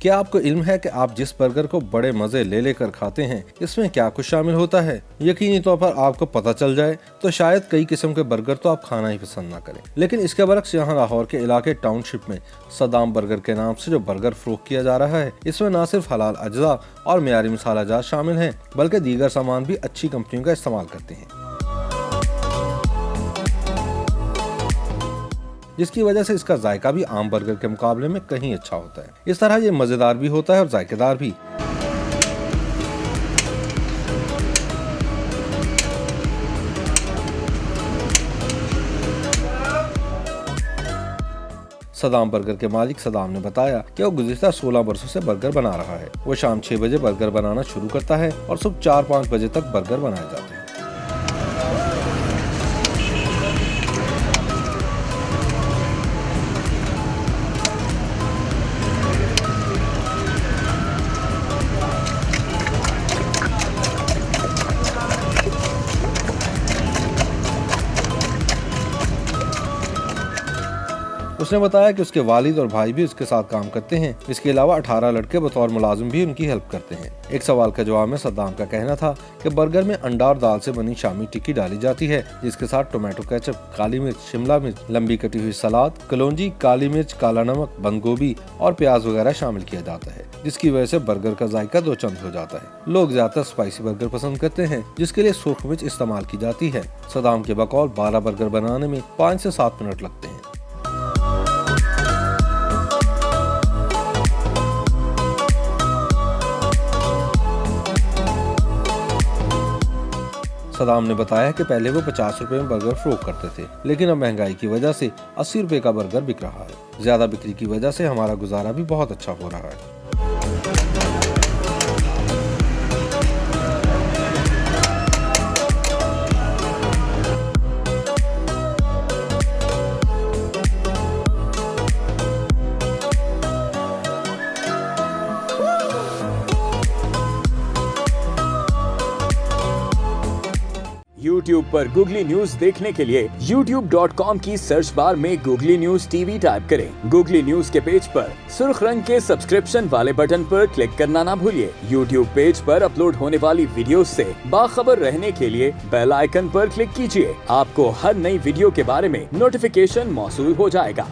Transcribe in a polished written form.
क्या आपको इल्म है कि आप जिस बर्गर को बड़े मजे ले लेकर खाते हैं इसमें क्या कुछ शामिल होता है? यकीनी तौर पर आपको पता चल जाए तो शायद कई किस्म के बर्गर तो आप खाना ही पसंद ना करें। लेकिन इसके बरक्स यहाँ लाहौर के इलाके टाउनशिप में सदाम बर्गर के नाम से जो बर्गर फरोख्त किया जा रहा है, इसमें न सिर्फ हलाल अज्जा और मियारी मसाला जात शामिल हैं, बल्कि दीगर सामान भी अच्छी कंपनियों का इस्तेमाल करते हैं, जिसकी वजह से इसका जायका भी आम बर्गर के मुकाबले में कहीं अच्छा होता है। इस तरह ये मजेदार भी होता है और जायकेदार भी। सदाम बर्गर के मालिक सदाम ने बताया कि वो गुज़िश्ता 16 बरसों से बर्गर बना रहा है। वो शाम 6 बजे बर्गर बनाना शुरू करता है और सुबह 4-5 बजे तक बर्गर बनाए जाते हैं। उसने बताया कि उसके वालिद और भाई भी उसके साथ काम करते हैं। इसके अलावा 18 लड़के बतौर मुलाजिम भी उनकी हेल्प करते हैं। एक सवाल का जवाब में सद्दाम का कहना था कि बर्गर में अंडा और दाल से बनी शामी टिक्की डाली जाती है, जिसके साथ टोमेटो केचप, काली मिर्च, शिमला मिर्च, लंबी कटी हुई सलाद, कलौंजी, काली मिर्च, काला नमक, बंद गोभी और प्याज वगैरह शामिल किया जाता है, जिसकी वजह से बर्गर का जायका दो चंद हो जाता है। लोग ज्यादातर स्पाइसी बर्गर पसंद करते हैं, जिसके लिए सुर्ख मिर्च इस्तेमाल की जाती है। सद्दाम के बकौल 12 बर्गर बनाने में 5 से 7 मिनट लगते हैं। सदाम ने बताया कि पहले वो 50 रुपए में बर्गर फरोख्त करते थे, लेकिन अब महंगाई की वजह से 80 रुपए का बर्गर बिक रहा है। ज्यादा बिक्री की वजह से हमारा गुजारा भी बहुत अच्छा हो रहा है। YouTube पर गूगली न्यूज देखने के लिए youtube.com की सर्च बार में गूगली न्यूज टीवी टाइप करें। गूगली न्यूज के पेज पर सुर्ख रंग के सब्सक्रिप्शन वाले बटन पर क्लिक करना ना भूलिए। YouTube पेज पर अपलोड होने वाली वीडियोस से बाखबर रहने के लिए बेल आइकन पर क्लिक कीजिए। आपको हर नई वीडियो के बारे में नोटिफिकेशन मौसूल हो जाएगा।